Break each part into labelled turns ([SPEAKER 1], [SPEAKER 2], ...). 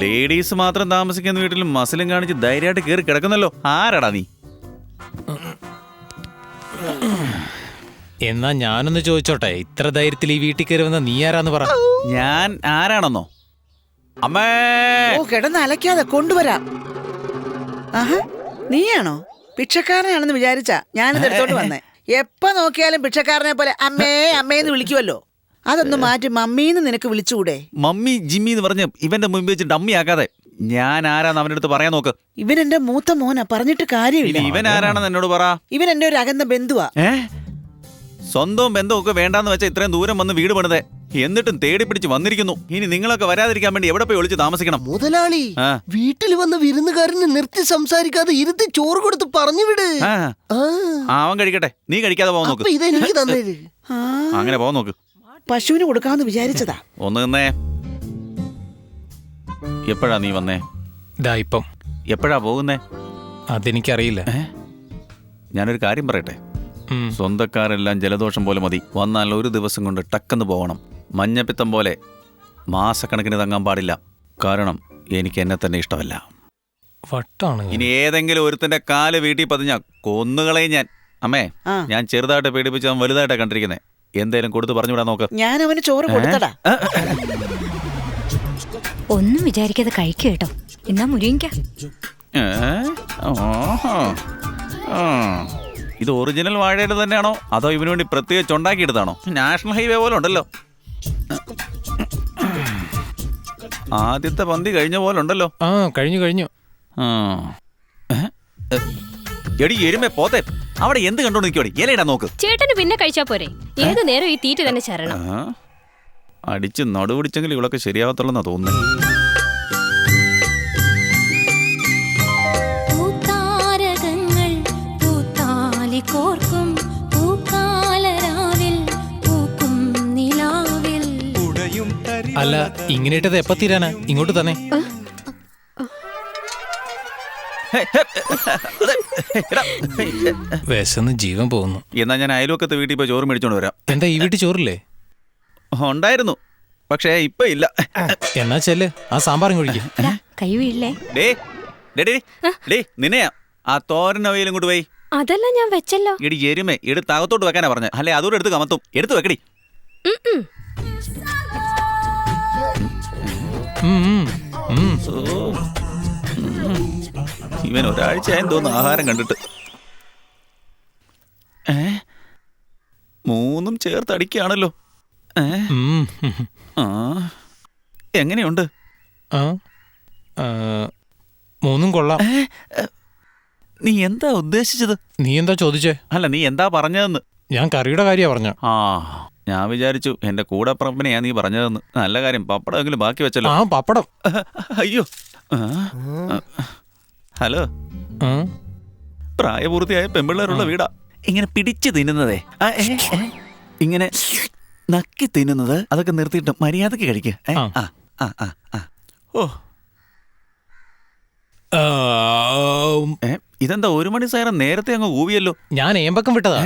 [SPEAKER 1] Ladies മാത്രം താമസിക്കുന്ന വീട്ടിൽ മസിലും കാണിച്ച് ധൈര്യമായിട്ട് കയറി കിടക്കുന്നല്ലോ. ആരാടാ നീ?
[SPEAKER 2] എന്നാ ഞാനൊന്ന് ചോദിച്ചോട്ടെ, ഇത്ര ധൈര്യത്തിൽ ഈ വീട്ടിൽ കയറി വന്ന നീ ആരാന്ന് പറ.
[SPEAKER 1] ഞാൻ ആരാണെന്നോ? അമ്മേ,
[SPEAKER 3] കിടന്ന് അലക്കാതെ കൊണ്ടുവരാം. ആഹാ, നീയാണോ? ഭിക്ഷക്കാരനാണെന്ന് വിചാരിച്ചാ ഞാനിത് എടുത്തോണ്ട് വന്നേ. എപ്പോ നോക്കിയാലും ഭിക്ഷക്കാരനെ പോലെ അമ്മേ അമ്മേന്ന് വിളിക്കുമല്ലോ. അതൊന്ന് മാറ്റി മമ്മീന്ന് നിനക്ക് വിളിച്ചുകൂടെ?
[SPEAKER 1] മമ്മി ജിമ്മി എന്ന് പറഞ്ഞ് ഇവന്റെ മുമ്പ് വെച്ച് ഡമ്മി ആക്കാതെ. ഞാൻ ആരാന്ന് അവന്റെ അടുത്ത് പറയാൻ നോക്ക്.
[SPEAKER 3] ഇവൻ എന്റെ മൂത്ത മോനാ, പറഞ്ഞിട്ട് കാര്യമില്ല.
[SPEAKER 1] ഇവൻ ആരാണെന്ന് എന്നോട് പറ.
[SPEAKER 3] ഇവൻ എന്റെ ഒരു അകന്ന ബന്ധുവാ.
[SPEAKER 1] സ്വന്തവും ബന്ധവും ഒക്കെ വേണ്ടാന്ന് വെച്ചാൽ ഇത്രയും ദൂരം വന്ന് വീട് പണിതേ, എന്നിട്ടും തേടി പിടിച്ച് വന്നിരിക്കുന്നു. ഇനി നിങ്ങളൊക്കെ വരാതിരിക്കാൻ വേണ്ടി എവിടെ പോയി ഒളിച്ച് താമസിക്കണം?
[SPEAKER 4] മുതലാളി, വീട്ടിൽ വന്ന വിരുന്നുകാരന് നിർത്തി സംസാരിക്കാതെ ഇരുത്തി ചോറ് കൊടുത്ത് പറഞ്ഞു വിട്.
[SPEAKER 1] അവൻ കഴിക്കട്ടെ, നീ കഴിക്കാതെ പോകാൻ നോക്ക്.
[SPEAKER 4] ഇതെനിക്ക് തന്നേര്.
[SPEAKER 1] അങ്ങനെ പോകാൻ നോക്ക്.
[SPEAKER 3] പശുവിന് കൊടുക്കാന്ന് വിചാരിച്ചതാ.
[SPEAKER 1] ഒന്ന് നിന്നേ. എപ്പോഴാ നീ വന്നേ?
[SPEAKER 2] ഇപ്പം.
[SPEAKER 1] എപ്പോഴാ പോകുന്നേ?
[SPEAKER 2] അതെനിക്കറിയില്ല.
[SPEAKER 1] ഞാനൊരു കാര്യം പറയട്ടെ. സ്വന്തക്കാരെല്ലാം ജലദോഷം പോലെ മതി. വന്നാൽ ഒരു ദിവസം കൊണ്ട് ടക്കെന്ന് പോകണം. മഞ്ഞപ്പിത്തം പോലെ മാസക്കണക്കിന് തങ്ങാൻ പാടില്ല. കാരണം എനിക്ക് എന്നെ തന്നെ ഇഷ്ടമല്ല. ഇനി ഏതെങ്കിലും ഒരുത്തിന്റെ കാല് വീട്ടിൽ പതിഞ്ഞാ കൊന്നുകളയും ഞാൻ. അമ്മേ, ഞാൻ ചെറുതായിട്ട് പേടിപ്പിച്ച് അവൻ വലുതായിട്ടാ കണ്ടിരിക്കുന്നത്. എന്തേലും കൊടുത്ത് പറഞ്ഞുവിടാൻ നോക്ക്.
[SPEAKER 3] ഞാൻ അവന് ചോറ് കൊടുത്തടാ.
[SPEAKER 5] ഒന്നും വിചാരിക്കാതെ കഴിക്കുക കേട്ടോ. എന്നാ മുരിങ്ങ.
[SPEAKER 1] ഇത് ഒറിജിനൽ വാഴയുടെ തന്നെയാണോ അതോ ഇവന് വേണ്ടി പ്രത്യേകിച്ച് ഉണ്ടാക്കിയെടുത്താണോ? നാഷണൽ ഹൈവേ പോലെ ഉണ്ടല്ലോ. ആദ്യത്തെ പന്തി കഴിഞ്ഞ പോലെ ഉണ്ടല്ലോ.
[SPEAKER 2] കഴിഞ്ഞു.
[SPEAKER 1] എടി എരുമേ പോത്തെ, അവിടെ എന്ത് കണ്ടോണ്ട് നിൽക്കോടി? ഇലയിടാൻ നോക്ക്.
[SPEAKER 6] ചേട്ടന് പിന്നെ കഴിച്ചാ പോരെ? ഏത് നേരം ഈ തീറ്റ തന്നെ ചരണം.
[SPEAKER 1] അടിച്ച് നടുപിടിച്ചെങ്കിൽ ഇവളൊക്കെ ശരിയാവത്തുള്ളെന്നാ തോന്നുന്നത്.
[SPEAKER 2] അല്ല, ഇങ്ങനെ ഇട്ടത് എപ്പ തീരാനാ? ഇങ്ങോട്ട് തന്നെ. വിശന്ന് ജീവൻ പോകുന്നു.
[SPEAKER 1] എന്നാ ഞാൻ അയൽവക്കത്തെ വീട്ടിൽ പോയി ചോറ് മേടിച്ചോണ്ട് വരാം.
[SPEAKER 2] എന്താ ഈ വീട്ടിൽ ചോറില്ലേ?
[SPEAKER 1] ഉണ്ടായിരുന്നു, പക്ഷേ ഇപ്പൊ ഇല്ല.
[SPEAKER 2] എന്നാ ചെല്ല്, ആ സാമ്പാറും കഴിക്കും.
[SPEAKER 5] കൈ വീഴില്ലേ?
[SPEAKER 1] നിന്നെയാ ആ തോരൻ അവയിലും കൊണ്ട് പോയി.
[SPEAKER 6] അതെല്ലാം ഞാൻ വെച്ചല്ലോ.
[SPEAKER 1] എടി എരുമേ, എടുത്ത് അകത്തോട്ട് വെക്കാനാ പറഞ്ഞ. അല്ലെ അതോടെ എടുത്ത് കമത്തും. എടുത്ത് വെക്കടി. ഇവൻ ഒരാഴ്ചയായും തോന്നുന്നു ആഹാരം കണ്ടിട്ട്. മൂന്നും ചേർത്ത് അടിക്കുകയാണല്ലോ. എങ്ങനെയുണ്ട്?
[SPEAKER 2] മൂന്നും കൊള്ളാം.
[SPEAKER 1] നീ എന്താ ഉദ്ദേശിച്ചത്?
[SPEAKER 2] നീ എന്താ ചോദിച്ചേ?
[SPEAKER 1] അല്ല, നീ എന്താ പറഞ്ഞതെന്ന്.
[SPEAKER 2] ഞാൻ കറിയുടെ കാര്യ പറഞ്ഞ.
[SPEAKER 1] ഞാൻ വിചാരിച്ചു എന്റെ കൂടെ പറമ്പിനെയാ നീ പറഞ്ഞതെന്ന്. നല്ല കാര്യം, പപ്പടമെങ്കിലും ബാക്കി വെച്ചല്ലോ.
[SPEAKER 2] പപ്പടം.
[SPEAKER 1] അയ്യോ. ഹലോ, പ്രായപൂർത്തിയായ പെമ്പിള്ളേരുള്ള വീടാ. ഇങ്ങനെ പിടിച്ചു തിന്നുന്നതേ, ഇങ്ങനെ നക്കി തിന്നുന്നത്, അതൊക്കെ നിർത്തിയിട്ട് മര്യാദക്ക് കഴിക്കുക. ഇതെന്താ 1 മണി സൈറൻ നേരത്തെ അങ്ങ് ഊവിയല്ലോ.
[SPEAKER 2] ഞാൻ ഏമ്പക്കം വിട്ടതാ.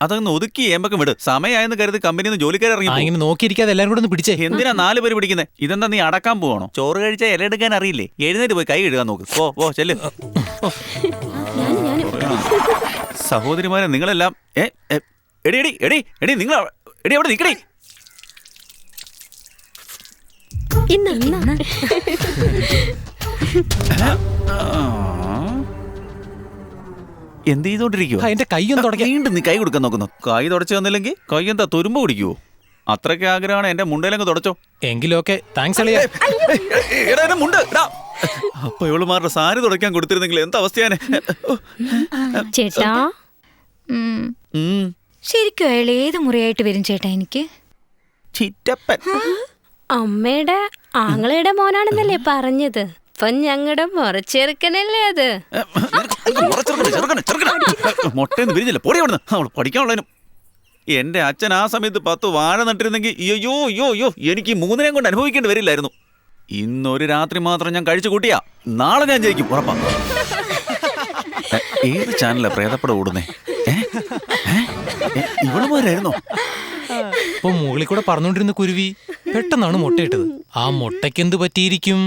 [SPEAKER 1] അതങ്ങ് ഒതുക്കി ഏമ്പക്കം വിട്. സമയമായെന്ന് കരുതി കമ്പനിന്ന് ജോലിക്കാർ ഇറങ്ങി.
[SPEAKER 2] ഇങ്ങനെ നോക്കിയിരിക്കാതെ എല്ലാരും കൂടെ ഒന്ന് പിടിച്ചേ.
[SPEAKER 1] എന്തിനാ 4 പേര് പിടിക്കുന്നത്? ഇതെന്താ നീ അടക്കാൻ പോവാണോ? ചോറ് കഴിച്ചാൽ ഇല എടുക്കാൻ അറിയില്ലേ? എഴുന്നേറ്റ് പോയി കൈ കഴുകാൻ നോക്ക്. ഓ ചെല്ല്. സഹോദരിമാരെ നിങ്ങളെല്ലാം എടി നിങ്ങൾ അവിടെ നിക്കടി. എന്ത് ചെയ്തോണ്ടിരിക്കുവോ?
[SPEAKER 2] എന്റെ കൈയൊന്നും തുടങ്ങി.
[SPEAKER 1] വീണ്ടും നീ കൈ കൊടുക്കാൻ നോക്കുന്നു. കൈ തുടച്ചു തന്നില്ലെങ്കിൽ കൈ എന്താ തുരുമ്പ് കുടിക്കുവോ? അത്രയ്ക്ക് ആഗ്രഹമാണ് എന്റെ മുണ്ടയിലങ്ങ് തുടച്ചോ.
[SPEAKER 2] എങ്കിലൊക്കെ താങ്ക്സ്.
[SPEAKER 1] അപ്പൊ ഇവളുമാരുടെ സാരി തുടയ്ക്കാൻ കൊടുത്തിരുന്നെങ്കിൽ എന്താ അവസ്ഥയാണ്?
[SPEAKER 5] ചേട്ടാ, ശരിക്കും അയാൾ ഏത് മുറിയായിട്ട് വരും ചേട്ടാ? എനിക്ക്
[SPEAKER 1] ചിറ്റപ്പൻ.
[SPEAKER 6] അമ്മയുടെ ആങ്ങളയുടെ മോനാണെന്നല്ലേ പറഞ്ഞത്? ഇപ്പൊ ഞങ്ങളുടെ മുറച്ചെറുക്കനല്ലേ അത്?
[SPEAKER 1] മൊട്ടേന്ന് വിരിഞ്ഞില്ല, പൊടി അവിടുന്ന്. അവൾ പഠിക്കാനുള്ളതിനും. എന്റെ അച്ഛൻ ആ സമയത്ത് 10 വാഴ നട്ടിരുന്നെങ്കിൽ അയ്യോ എനിക്ക് 3 കൊണ്ട് അനുഭവിക്കേണ്ടി വരില്ലായിരുന്നു. ഇന്നൊരു രാത്രി മാത്രം ഞാൻ കഴിച്ചു കൂട്ടിയാ നാളെ ഞാൻ ജയിക്കും, ഉറപ്പാ. ഏത് ചാനലാ പ്രേതപ്പട ഓടുന്നേ? ഇവളുമാരായിരുന്നോ?
[SPEAKER 2] ഇപ്പൊ മുകളിൽ കൂടെ പറഞ്ഞോണ്ടിരുന്ന കുരുവി പെട്ടെന്നാണ് മുട്ടയിട്ടത്. ആ മുട്ടയ്ക്ക് എന്ത് പറ്റിയിരിക്കും?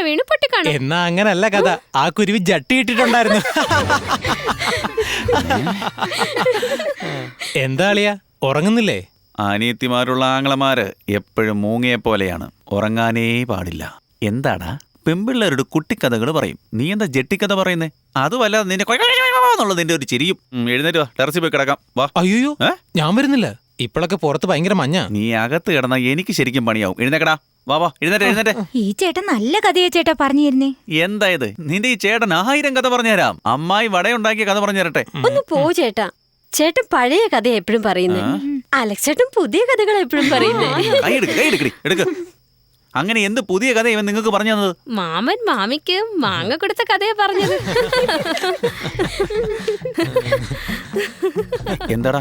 [SPEAKER 6] താഴെ വീണ് പൊട്ടിക്കാണും.
[SPEAKER 2] എന്നാ അങ്ങനല്ല കഥ, ആ കുരുവി ജട്ടി ഇട്ടിട്ടുണ്ടായിരുന്നു. എന്താ അളിയാ, ഉറങ്ങുന്നില്ലേ?
[SPEAKER 1] അനിയത്തിമാരുള്ള ആങ്ങളമാര് എപ്പോഴും മൂങ്ങയെ പോലെയാണ്, ഉറങ്ങാനേ പാടില്ല. എന്താടാ പെമ്പിള്ളേരുടെ കുട്ടിക്കഥകൾ പറയും, നീ എന്താ ജെട്ടിക്കഥ പറയുന്നേ? അതുമല്ല നിന്റെ എന്നുള്ളത് നിന്റെ ഒരു ചിരിയും. എഴുന്നേറ്റ് വാ, ടെറസിൽ പോയി കിടക്കാം വാ.
[SPEAKER 2] അയ്യോ, ഞാൻ വരുന്നില്ല, ഇപ്പോഴൊക്കെ പുറത്ത് ഭയങ്കര മഞ്ഞ.
[SPEAKER 1] നീ അകത്ത് കിടന്നാ എനിക്ക് ശരിക്കും പണിയാവും. എഴുന്നേക്കടാ, വാ വാ, എഴുന്നേറ്റ്.
[SPEAKER 5] ഈ ചേട്ടൻ നല്ല കഥയാ ചേട്ടാ പറഞ്ഞു തരുന്നേ.
[SPEAKER 1] എന്തായത് നിന്റെ ഈ ചേട്ടൻ 1000 കഥ പറഞ്ഞുതരാം. അമ്മായി വടയുണ്ടാക്കിയ കഥ പറഞ്ഞു തരട്ടെ.
[SPEAKER 6] ഒന്ന് പോ ചേട്ടാ. ചേട്ടൻ പഴയ കഥ എപ്പോഴും പറയുന്നേ, അലക്സ് ചേട്ടൻ പുതിയ കഥകൾ എപ്പോഴും പറയുന്നേ.
[SPEAKER 1] എടുക്ക്. അങ്ങനെ എന്ത് പുതിയ കഥ ഇവൻ നിങ്ങൾക്ക് പറഞ്ഞു തന്നത്?
[SPEAKER 6] മാമൻ മാമിക്ക് മാങ്ങ കൊടുത്ത കഥയാ പറഞ്ഞത്.
[SPEAKER 1] എന്താടാ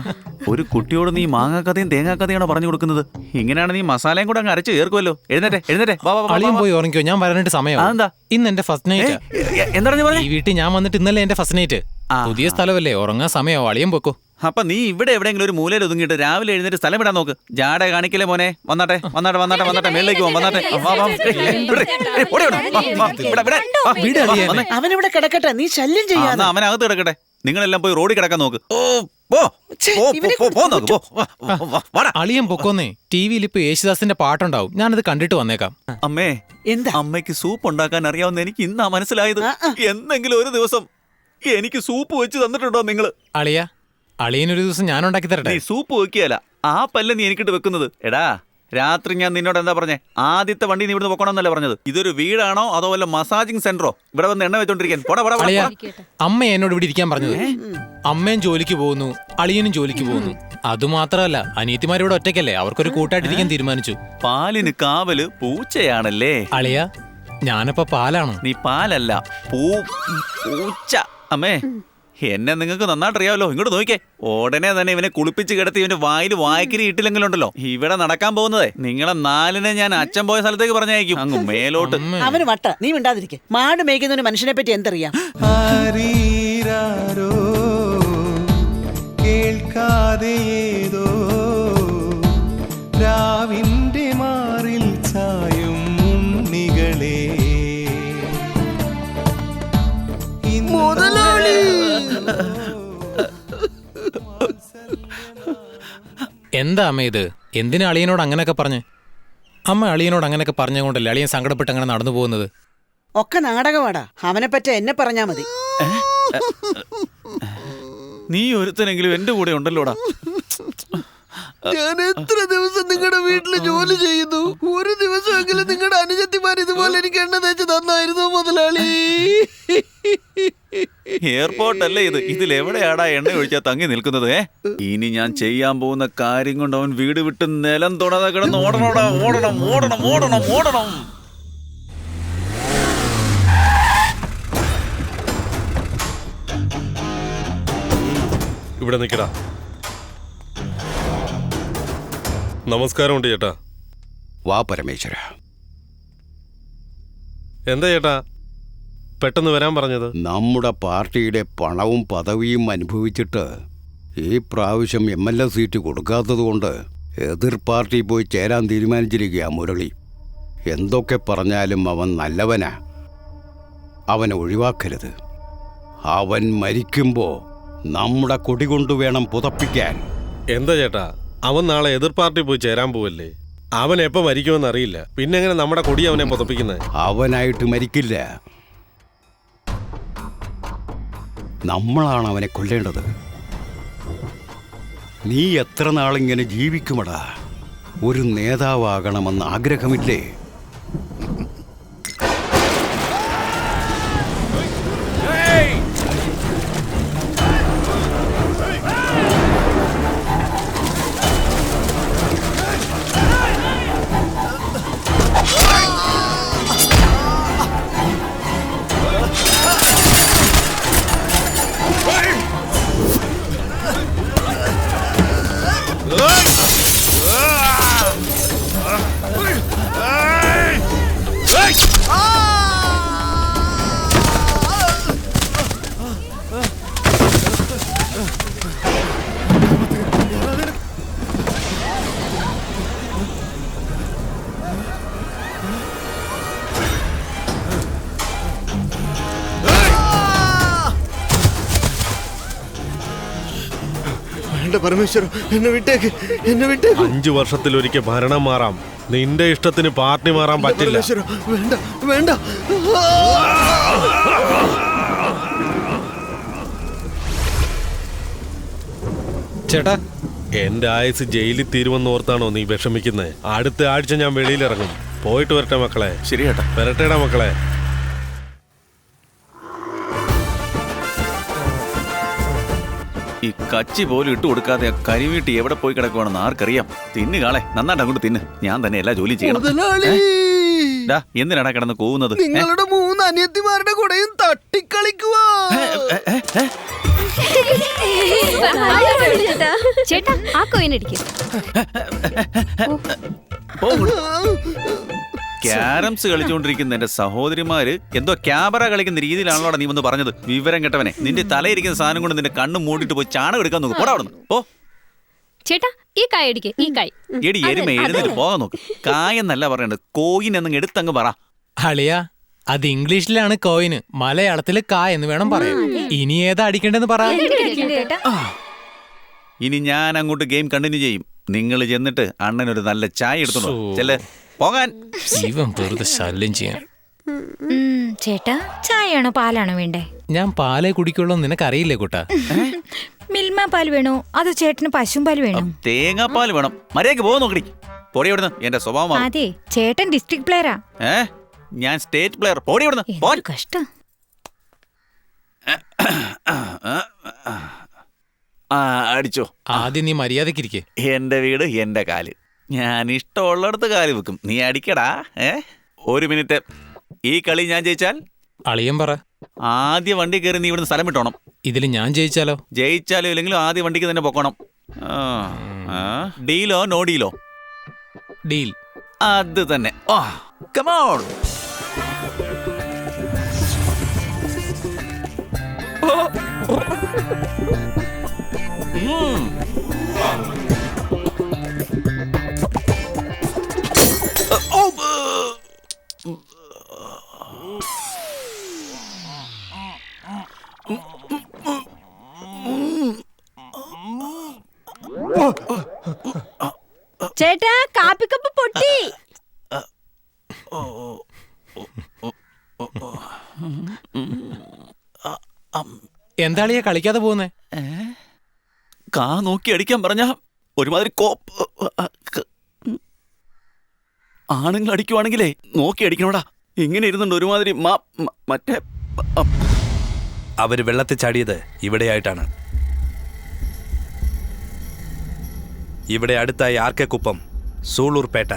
[SPEAKER 1] ഒരു കുട്ടിയോട് നീ മാങ്ങാ കഥയും തേങ്ങാ കഥയാണോ പറഞ്ഞു കൊടുക്കുന്നത്? ഇങ്ങനെയാണ് നീ മസാലയും കൂടെ അങ്ങ് അരച്ച് ചേർക്കുമല്ലോ. എഴുന്നേറ്റെ.
[SPEAKER 2] അളിയും പോയി ഉറങ്ങിക്കോ, ഞാൻ വരാനായിട്ട് സമയം.
[SPEAKER 1] അതെന്താ?
[SPEAKER 2] ഇന്ന് എന്റെ ഫസ്റ്റ് നൈറ്റ്.
[SPEAKER 1] എന്താണ് പറഞ്ഞേ?
[SPEAKER 2] ഈ വീട്ടിൽ ഞാൻ വന്നിട്ട് ഇന്നലെ എന്റെ ഫസ്റ്റ് നൈറ്റ്. പുതിയ സ്ഥലമല്ലേ, ഉറങ്ങാൻ സമയമോ, അളിയും പൊക്കോ.
[SPEAKER 1] അപ്പൊ നീ ഇവിടെ എവിടെയെങ്കിലും ഒരു മൂലയിൽ ഒതുങ്ങിയിട്ട് രാവിലെ എഴുന്നേറ്റ് സ്ഥലം വിടാൻ നോക്ക്. ജാട കാണിക്കലേ മോനെ. വന്നാട്ടെ മേളിലേക്ക് പോകാം.
[SPEAKER 3] അവനിവിടെ കിടക്കട്ടെ, നീ ശല്യം ചെയ്യാതെ.
[SPEAKER 1] അവനകത്ത് കിടക്കട്ടെ, നിങ്ങളെല്ലാം പോയി റോഡിൽ കിടക്കാൻ നോക്ക്.
[SPEAKER 2] അളിയം പൊക്കോന്നേ. ടിവിയിൽ ഇപ്പൊ യേശുദാസിന്റെ പാട്ടുണ്ടാവും, ഞാനത് കണ്ടിട്ട് വന്നേക്കാം.
[SPEAKER 1] അമ്മേ,
[SPEAKER 3] എന്താ
[SPEAKER 1] അമ്മയ്ക്ക് സൂപ്പ് ഉണ്ടാക്കാൻ അറിയാവുന്ന എനിക്ക് ഇന്നാ മനസ്സിലായത്. എന്തെങ്കിലും ഒരു ദിവസം എനിക്ക് സൂപ്പ് വെച്ച് തന്നിട്ടുണ്ടോ നിങ്ങള്?
[SPEAKER 2] അളിയനൊരു ദിവസം ഞാൻ ഉണ്ടാക്കി തരട്ടെ.
[SPEAKER 1] നീ സൂപ്പ് വെക്കുകയല്ല, ആ പല്ല നീ എനിക്കിട്ട് വെക്കുന്നത്. എടാ രാത്രി ഞാൻ നിന്നോട് എന്താ പറഞ്ഞേ? ആദ്യത്തെ വണ്ടി നീ ഇവിടുന്ന് പൊക്കണമെന്നല്ലേ പറഞ്ഞത്? ഇതൊരു വീടാണോ അതോ വല്ല മസാജിങ് സെന്ററോ? ഇവിടെ വന്ന് എണ്ണ വെച്ചോണ്ടിരിക്കാൻ
[SPEAKER 2] അമ്മ എന്നോട് ഇവിടെ ഇരിക്കാൻ പറഞ്ഞത്. അമ്മയും ജോലിക്ക് പോകുന്നു, അളിയനും ജോലിക്ക് പോകുന്നു. അതുമാത്രമല്ല, അനിയത്തിമാരിവിടെ ഒറ്റയ്ക്കല്ലേ, അവർക്കൊരു കൂട്ടായിട്ടിരിക്കാൻ തീരുമാനിച്ചു.
[SPEAKER 1] പാലിന് കാവല് പൂച്ചയാണല്ലേ?
[SPEAKER 2] അളിയ, ഞാനപ്പോ പാലാണോ?
[SPEAKER 1] നീ പാലല്ല, പൂച്ച. അമ്മേ, എന്നെ നിങ്ങൾക്ക് നന്നായിട്ട് അറിയാമല്ലോ. ഇങ്ങോട്ട് നോക്കിക്കേ. ഉടനെ തന്നെ ഇവനെ കുളിപ്പിച്ച് കിടത്തി ഇവന്റെ വായിൽ വായ്ക്കിരി ഇട്ടില്ലെങ്കിലുണ്ടല്ലോ ഇവിടെ നടക്കാൻ പോകുന്നതേ. നിങ്ങളെ 4-നെ ഞാൻ അച്ഛൻ പോയ സ്ഥലത്തേക്ക് പറഞ്ഞയക്കും, അങ്ങ് മേലോട്ട്.
[SPEAKER 3] അവന് വട്ട, നീ മിണ്ടാതിരിക്കെ. മാട് മേയ്ക്കുന്ന ഒരു മനുഷ്യനെ പറ്റി എന്തറിയാം?
[SPEAKER 7] കേൾക്കാതെ ഏതോ രാവിന്റെ മാറിൽ ചായും ഉണ്ണികളെ.
[SPEAKER 2] എന്താ അമ്മ ഇത്? എന്തിനാ അളിയനോട് അങ്ങനെയൊക്കെ പറഞ്ഞ്? അമ്മ അളിയനോട് അങ്ങനെയൊക്കെ പറഞ്ഞുകൊണ്ടല്ലേ അളിയൻ സങ്കടപ്പെട്ട് അങ്ങനെ നടന്നു പോകുന്നത്?
[SPEAKER 3] ഒക്കെ നാടകമാടാ. അവനെ പറ്റി എന്നെ പറഞ്ഞാ മതി.
[SPEAKER 1] നീ ഒരുത്തനെങ്കിലും എന്റെ കൂടെ ഉണ്ടല്ലോടാ.
[SPEAKER 4] ഞാൻ എത്ര ദിവസം നിങ്ങളുടെ വീട്ടില് ജോലി ചെയ്യുന്നു, ഒരു ദിവസമെങ്കിലും നിങ്ങളുടെ അനുജത്തിമാർ ഇതുപോലെ എനിക്ക് എണ്ണ തേച്ച് തന്നായിരുന്നു മുതലാളി.
[SPEAKER 1] എയർപോർട്ടല്ലേ ഇത്? ഇതിലെവിടെയാടാ എണ്ണ ഒഴിച്ചാ തങ്ങി നിൽക്കുന്നത്? ഇനി ഞാൻ ചെയ്യാൻ പോകുന്ന കാര്യം കൊണ്ട് അവൻ വീട് വിട്ട് നിലം തൊടാതെ കിടന്ന് ഓടണോടാ. ഓടണം.
[SPEAKER 8] ഇവിടെ നിൽക്കടാ. നമസ്കാരമുണ്ട് ചേട്ടാ.
[SPEAKER 9] വാ പരമേശ്വര.
[SPEAKER 8] എന്താ ചേട്ടാ പെട്ടെന്ന് വരാൻ പറഞ്ഞത്?
[SPEAKER 9] നമ്മുടെ പാർട്ടിയുടെ പണവും പദവിയും അനുഭവിച്ചിട്ട് ഈ പ്രാവശ്യം MLA സീറ്റ് കൊടുക്കാത്തത് കൊണ്ട് എതിർ പാർട്ടി പോയി ചേരാൻ തീരുമാനിച്ചിരിക്കുക മുരളി. എന്തൊക്കെ പറഞ്ഞാലും അവൻ നല്ലവനാ, അവനെ ഒഴിവാക്കരുത്. അവൻ മരിക്കുമ്പോൾ നമ്മുടെ കൊടി കൊണ്ട് വേണം പുതപ്പിക്കാൻ.
[SPEAKER 8] എന്താ ചേട്ടാ, അവൻ നാളെ എതിർ പാർട്ടി പോയി ചേരാൻ പോവല്ലേ? അവൻ എപ്പോ മരിക്കുമെന്ന് അറിയില്ല. പിന്നെ എങ്ങനെ നമ്മുടെ കൊടി അവനെ പുതപ്പിക്കുന്നത്?
[SPEAKER 9] അവനായിട്ട് മരിക്കില്ല, നമ്മളാണ് അവനെ കൊല്ലേണ്ടത്. നീ എത്ര നാളിങ്ങനെ ജീവിക്കുമടാ? ഒരു നേതാവാകണമെന്ന് ആഗ്രഹമില്ലേ?
[SPEAKER 4] വേണ്ട പരമേശ്വര, എന്നെ വിട്ടേക്ക്, എന്നെ വിട്ടേക്ക്.
[SPEAKER 8] 5 വർഷത്തിലൊരിക്കൽ ഭരണം മാറാം, നിന്റെ ഇഷ്ടത്തിന് പാർട്ടി മാറാൻ പറ്റില്ല.
[SPEAKER 4] പരമേശ്വര, വേണ്ട വേണ്ട.
[SPEAKER 2] ചേട്ടാ
[SPEAKER 8] എന്റെ ആയുസ് ജയിലിൽ തീരുമെന്ന് ഓർത്താണോ നീ വിഷമിക്കുന്നത്? അടുത്ത ആഴ്ച ഞാൻ വെളിയിലിറങ്ങും. പോയിട്ട് വരട്ടെ മക്കളെ.
[SPEAKER 1] ശരി ചേട്ടാ.
[SPEAKER 8] വരട്ടേടാ മക്കളെ.
[SPEAKER 1] ഈ കച്ചി പോലും ഇട്ട് കൊടുക്കാതെ ആ കരിവീട്ടി എവിടെ പോയി കിടക്കുവാണെന്ന് ആർക്കറിയാം. തിന്നു കാളെ, നന്നായിട്ട് അങ്ങോട്ട് തിന്ന്. ഞാൻ തന്നെ എല്ലാ ജോലിയും ചെയ്യണം.
[SPEAKER 4] മുതലാളി,
[SPEAKER 1] എന്തിനാടാ കിടന്ന് കൂവുന്നത്?
[SPEAKER 4] നിങ്ങളുടെ 3 അനിയത്തിമാരുടെ കൂടെയും തട്ടിക്കളിക്കുവാ.
[SPEAKER 6] ചേട്ടാ ആ കോയിൻ അടിക്കും.
[SPEAKER 1] ക്യാരംസ് കളിച്ചുകൊണ്ടിരിക്കുന്ന എന്റെ സഹോദരിമാര് എന്തോ ക്യാമറ കളിക്കുന്ന രീതിയിലാണല്ലോ നീ വന്ന് പറഞ്ഞത്. വിവരം കെട്ടവനെ, നിന്റെ തലയിരിക്കുന്ന സാധനം കൊണ്ട് നിന്റെ കണ്ണ് മൂടിയിട്ട് പോയി ചാണകം എടുക്കാൻ നോക്ക്. പോടാ അവിടുന്ന്. ഓ
[SPEAKER 6] ചേട്ടാ ഈ കായ് അടിക്ക്, ഈ കായ്.
[SPEAKER 1] എടി എരുമ, എഴുന്നേറ്റ് പോകാൻ നോക്ക്. കായെന്നല്ല പറയണ്ടത്, കോയിൻ എന്നങ്ങ് എടുത്തങ്ങ് പറ.
[SPEAKER 2] അളിയ, അത് ഇംഗ്ലീഷിലാണ് കോയിന്, മലയാളത്തില് കാ എന്ന് വേണം പറയാൻ. ഇനി ഏതാ അടിക്കേണ്ടെന്ന് പറ.
[SPEAKER 1] ഇനി ഞാൻ അങ്ങോട്ട് ഗെയിം കണ്ടിന്യൂ ചെയ്യും. നിങ്ങൾ ചെന്നിട്ട് അണ്ണനൊരു നല്ല ചായ എടുത്തോളൂ. ചെല്ല് പോകാൻ.
[SPEAKER 2] ഇവൻ വെറുതെ ശല്യം ചെയ്യാൻ.
[SPEAKER 5] ചേട്ടാ, ചായയാണോ പാലാണോ വേണ്ടേ?
[SPEAKER 2] ഞാൻ പാലേ കുടിക്കുള്ളൂ നിനക്കറിയില്ലേ കൂട്ടാ?
[SPEAKER 5] മിൽമ പാൽ വേണോ അതോ ചേട്ടന് പശും പാൽ വേണോ?
[SPEAKER 1] തേങ്ങാപ്പാൽ വേണം. മര്യാദക്ക് പോകാൻ നോക്കടി. പൊടി എവിടുന്ന്, എന്റെ സ്വഭാവം.
[SPEAKER 5] അതെ, ചേട്ടൻ ഡിസ്ട്രിക്ട് പ്ലെയറാ.
[SPEAKER 1] ഞാൻ സ്റ്റേറ്റ് പ്ലെയർ. പൊടി എവിടുന്ന്.
[SPEAKER 5] കഷ്ടം.
[SPEAKER 1] അടിച്ചോ.
[SPEAKER 2] ആദ്യം നീ മര്യാദക്കിരിക്കെ.
[SPEAKER 1] എന്റെ വീട് എന്റെ കാല്. ഞാൻ ഇഷ്ടമുള്ളിടത്ത് കാല് വെക്കും. നീ അടിക്കടാ. 1 മിനിറ്റ്. ഈ കളി ഞാൻ ജയിച്ചാൽ
[SPEAKER 2] അളിയൻ പറ.
[SPEAKER 1] ആദ്യ വണ്ടി കയറി നീ ഇവിടുന്ന് സ്ഥലം വിട്ടോണം.
[SPEAKER 2] ഇതിൽ ഞാൻ ജയിച്ചാലോ?
[SPEAKER 1] ജയിച്ചാലോ ഇല്ലെങ്കിലും ആദ്യ വണ്ടിക്ക് തന്നെ പൊക്കണം. ഡീലോ നോ ഡീലോ?
[SPEAKER 2] ഡീൽ.
[SPEAKER 1] അത് തന്നെ. Come on.
[SPEAKER 6] ചേട്ടാ കാപ്പിക്കപ്പ് പൊട്ടി.
[SPEAKER 2] എന്താളിയാ കളിക്കാതെ പോകുന്നേ?
[SPEAKER 1] കാ നോക്കി അടിക്കാൻ പറഞ്ഞ ഒരുമാതിരി ആണുങ്ങൾ അടിക്കുവാണെങ്കിലേ നോക്കി അടിക്കണോടാ. ഇങ്ങനെ ഇരുന്നുണ്ട് ഒരുമാതിരി മറ്റേ.
[SPEAKER 10] അവര് വെള്ളത്തിൽ ചാടിയത് ഇവിടെയായിട്ടാണ്. ഇവിടെ അടുത്തായി ആർക്കെക്കുപ്പം, സൂളൂർപേട്ട,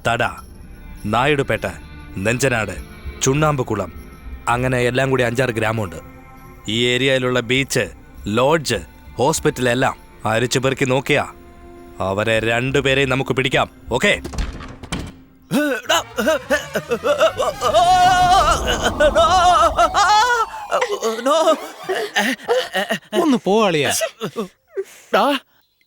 [SPEAKER 10] തട, നായിഡുപേട്ട, നെഞ്ചനാട്, ചുണ്ണാമ്പുകുളം, അങ്ങനെ എല്ലാം കൂടി 5-6 ഗ്രാമമുണ്ട്. ഈ ഏരിയയിലുള്ള ബീച്ച്, ലോഡ്ജ്, ഹോസ്പിറ്റലെല്ലാം അരിച്ചു പെറുക്കി നോക്കിയാ അവരെ 2 പേരെയും നമുക്ക് പിടിക്കാം. ഓക്കെ?
[SPEAKER 2] ഒന്ന് പോളിയാ.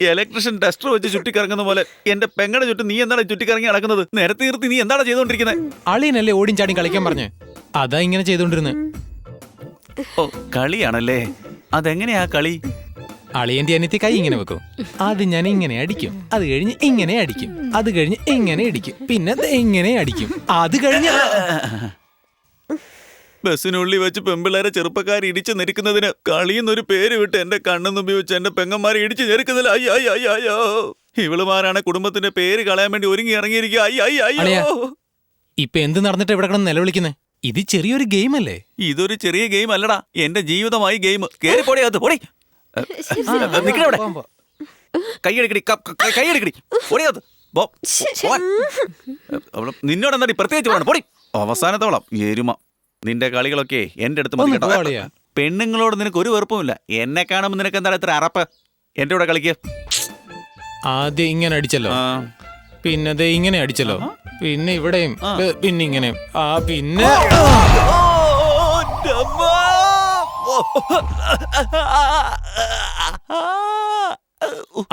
[SPEAKER 1] ഇലക്ട്രിഷ്യൻ ടെസ്റ്റർ വെച്ച് ചുറ്റിക്കറങ്ങുന്ന പോലെ എന്റെ പെങ്ങടെ ചുറ്റും നീ എന്താണ് ചുറ്റിക്കറങ്ങി നടക്കുന്നത്? നേരത്തെ നിർത്തി നീ എന്താണ് ചെയ്തോണ്ടിരിക്കുന്നത്?
[SPEAKER 2] അളിയനല്ലേ ഓടിയും ചാടിയും കളിക്കാൻ പറഞ്ഞ്, അതാ ഇങ്ങനെ ചെയ്തോണ്ടിരുന്നത്.
[SPEAKER 1] ഓ, കളിയാണല്ലേ. അതെങ്ങനെയാ കളി?
[SPEAKER 2] അളിയന്റെ അനിയത്തി കൈ ഇങ്ങനെ വെക്കും, അത് ഞാൻ ഇങ്ങനെ അടിക്കും, അത് കഴിഞ്ഞ് ഇങ്ങനെ അടിക്കും, അത് കഴിഞ്ഞ് ഇങ്ങനെ അടിക്കും, പിന്നെ ഇങ്ങനെ അടിക്കും, അത് കഴിഞ്ഞ്
[SPEAKER 1] ബസ്സിനുള്ളിൽ വെച്ച് പെമ്പിള്ളേരെ ചെറുപ്പക്കാർ ഇടിച്ചു നെരുക്കുന്നതിന് കളിയെന്നൊരു പേര് വിട്ട് എന്റെ കണ്ണുന്നുമ്പി വെച്ച് എന്റെ പെങ്ങന്മാരെ ഇടിച്ചു ഞെരുക്കുന്നതിൽ അയ്യോ. ഇവളുമാരാണ് കുടുംബത്തിന്റെ പേര് കളയാൻ വേണ്ടി ഒരുങ്ങി ഇറങ്ങിയിരിക്കുക. അയ്യോ.
[SPEAKER 2] ഇപ്പൊ എന്ത് നടന്നിട്ട് ഇവിടെ കിടന്ന് നിലവിളിക്കുന്നേ? ഇത് ചെറിയൊരു ഗെയിം അല്ലേ?
[SPEAKER 1] ഇതൊരു ചെറിയ ഗെയിം അല്ലടാ, എന്റെ ജീവിതമായി ഗെയിം. കേറി പൊടിയാത്ത് പൊടി. നിക്കടെ കൈയെടുക്കടി, കൈയെടുക്കടി, പൊടിയാത്ത്. നിന്നോട് എന്താ പ്രത്യേകിച്ച് പറയണം? പൊടി. അവസാനത്തോളം എരുമ. നിന്റെ കളികളൊക്കെ എന്റെ അടുത്ത് മതി കേട്ടോ. പെണ്ണുങ്ങളോട് നിനക്ക് ഒരു വെറുപ്പുമില്ല. എന്നെ കാണുമ്പോൾ നിനക്ക് എന്താണ് ഇത്ര അറപ്പ്? എന്റെ കൂടെ കളിക്ക്.
[SPEAKER 2] ആദ്യം ഇങ്ങനെ അടിച്ചല്ലോ, പിന്നെ ദേ ഇങ്ങനെ അടിച്ചല്ലോ, പിന്നെ ഇവിടെയും, പിന്നെ ഇങ്ങനെ, പിന്നെ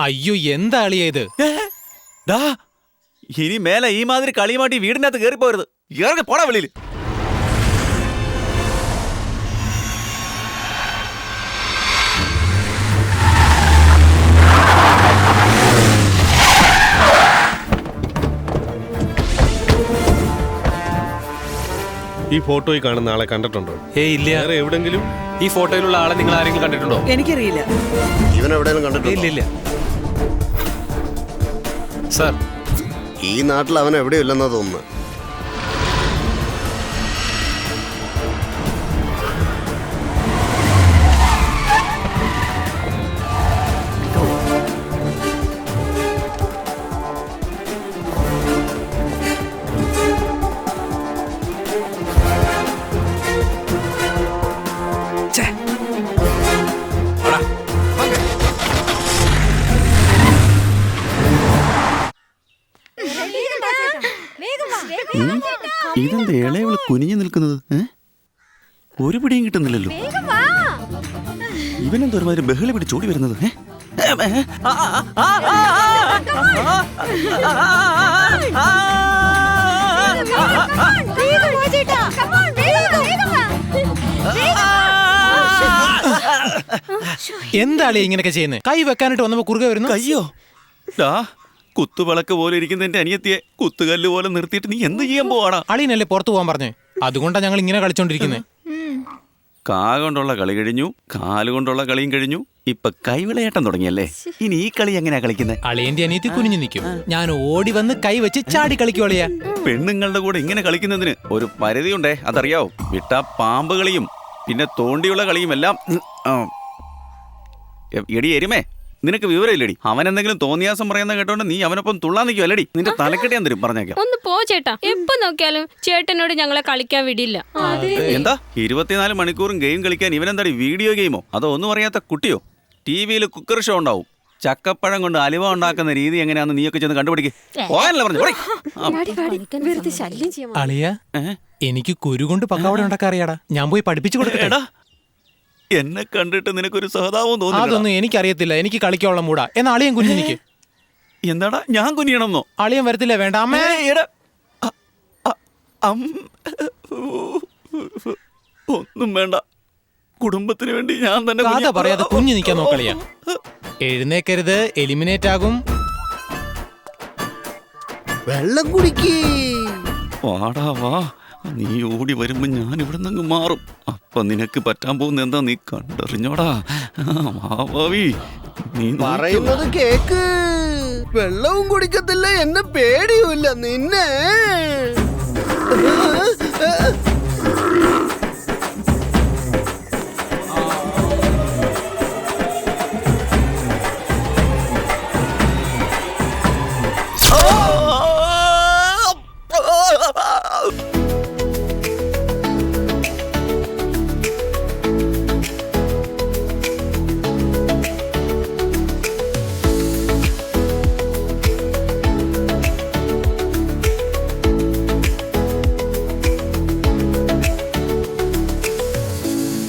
[SPEAKER 2] അയ്യോ എന്താ അളിയാ ഇത്?
[SPEAKER 1] ഇനി മേലെ ഈ മാതിരി കളിയുമാട്ടി വീടിനകത്ത് കയറിപ്പോരുത്. ഇറങ്ങി പോടാ വെളിയിൽ.
[SPEAKER 8] ഈ ഫോട്ടോയിൽ കാണുന്ന ആളെ കണ്ടിട്ടുണ്ടോ?
[SPEAKER 2] ഏയ് ഇല്ല.
[SPEAKER 8] വേറെ എവിടെങ്കിലും?
[SPEAKER 2] ഈ ഫോട്ടോയിലുള്ള ആളെ നിങ്ങൾ ആരെങ്കിലും കണ്ടിട്ടുണ്ടോ?
[SPEAKER 3] എനിക്കറിയില്ല.
[SPEAKER 4] ഇവനെവിടെയെങ്കിലും കണ്ടിട്ടുണ്ടോ?
[SPEAKER 2] ഇല്ല ഇല്ല സാർ.
[SPEAKER 4] ഈ നാട്ടിൽ അവൻ എവിടെയില്ലെന്നാ തോന്നുന്നു.
[SPEAKER 1] ഇതെന്താ ഇളയവള് കുനിഞ്ഞു നിൽക്കുന്നത്? ഒരു പിടിയും കിട്ടുന്നില്ലല്ലോ. ഇവനെന്താ ഒരുമാതിരി ബഹളി പിടിച്ച് ഓടി വരുന്നത്?
[SPEAKER 2] എന്താളി ഇങ്ങനെയൊക്കെ ചെയ്യുന്നത്? കൈ വെക്കാനായിട്ട് വന്നപ്പോ കുറുകെ വരുന്നു.
[SPEAKER 1] കയ്യോ? കുത്തുവിളക്ക് പോലെ ഇരിക്കുന്ന എന്റെ അനിയത്തിയെ കുത്തുകല്ല് പോലെ നിർത്തിയിട്ട് നീ എന്ത് ചെയ്യാൻ പോവാടാ?
[SPEAKER 2] അളിയനല്ലേ പുറത്തു പോകാൻ പറഞ്ഞേ, അതുകൊണ്ടാണ് ഞങ്ങൾ ഇങ്ങനെ കളിച്ചോണ്ടിരിക്കുന്നത്.
[SPEAKER 1] കാ കൊണ്ടുള്ള കളി കഴിഞ്ഞു, കാലുകൊണ്ടുള്ള കളിയും കഴിഞ്ഞു, ഇപ്പൊ കൈവിളയാട്ടം തുടങ്ങിയല്ലേ? ഇനി ഈ കളി എങ്ങനെയാ കളിക്കുന്നത്?
[SPEAKER 2] അളിയന്റെ അനിയത്തി കുനിഞ്ഞു നിൽക്കും, ഞാൻ ഓടി വന്ന് കൈ വെച്ച് ചാടി കളിക്കും. അളിയാ,
[SPEAKER 1] പെണ്ണുങ്ങളുടെ കൂടെ ഇങ്ങനെ കളിക്കുന്നതിന് ഒരു പരിധിയുണ്ടേ, അതറിയാവോ? വിട്ടാ പാമ്പ് കളിയും പിന്നെ തോണ്ടിയുള്ള കളിയും എല്ലാം. എടി എരുമേ, നിനക്ക് വിവരമില്ലടി. അവൻ എന്തെങ്കിലും തോന്നിയാസം പറയുന്ന കേട്ടോണ്ട് നീ അവനൊപ്പം തുള്ളാൻ നിൽക്കുമല്ലടി. നിന്റെ തലക്കെട്ടി ഞാൻ തരും, പറഞ്ഞേക്കാം.
[SPEAKER 6] ഒന്ന് പോ ചേട്ടാ, എപ്പോ നോക്കിയാലും ചേട്ടനോട് ഞങ്ങളെ കളിക്കാൻ വിടില്ല.
[SPEAKER 1] എന്താ 24 മണിക്കൂറും ഗെയിം കളിക്കാൻ ഇവനെന്താടി വീഡിയോ ഗെയിമോ അതോ ഒന്നും അറിയാത്ത കുട്ടിയോ? ടിവിയിൽ കുക്കർ ഷോ ഉണ്ടാവും, ചക്കപ്പഴം കൊണ്ട് അലുവ ഉണ്ടാക്കുന്ന രീതി എങ്ങനെയാന്ന് നീയൊക്കെ ചെന്ന് കണ്ടുപിടിക്കേ.
[SPEAKER 2] അളിയ, എനിക്ക് കുരു കൊണ്ട് പക്കാവട ഉണ്ടാക്കാൻ അറിയാടാ, ഞാൻ പോയി പഠിപ്പിച്ചു കൊടുക്കട്ടെ.
[SPEAKER 1] എന്നെ കണ്ടിട്ട് നിനക്കൊരു സഹതാപം തോന്നി?
[SPEAKER 2] അതൊന്നും എനിക്കറിയത്തില്ല, എനിക്ക് കളിക്കാനുള്ള മൂടാ. എന്നാ അളിയൻ കുഞ്ഞു നിക്ക്.
[SPEAKER 1] എന്താടാ ഞാൻ കുനിയണമെന്നോ?
[SPEAKER 2] അളിയൻ വരത്തില്ല, വേണ്ട അമ്മേ.
[SPEAKER 1] ഒന്നും വേണ്ട, കുടുംബത്തിന് വേണ്ടി ഞാൻ തന്നെ
[SPEAKER 2] കഥ പറയാതെ കുഞ്ഞു നിൽക്കാൻ നോക്കളിയാ. എഴുന്നേക്കരുത്, എലിമിനേറ്റ് ആകും.
[SPEAKER 4] വെള്ളം കുടിക്കേ.
[SPEAKER 1] വാടാ വാ, നീ ഓടി വരുമ്പോ ഞാൻ ഇവിടെ നിന്ന് മാറും. അപ്പൊ നിനക്ക് പറ്റാൻ പോകുന്ന എന്താ നീ കണ്ടറിഞ്ഞോടാ. മാവാവി, നീ
[SPEAKER 4] പറയുന്നത് കേക്ക്. വെള്ളവും കുടിക്കത്തില്ല, എന്നെ പേടിയുമില്ല നിന്നെ.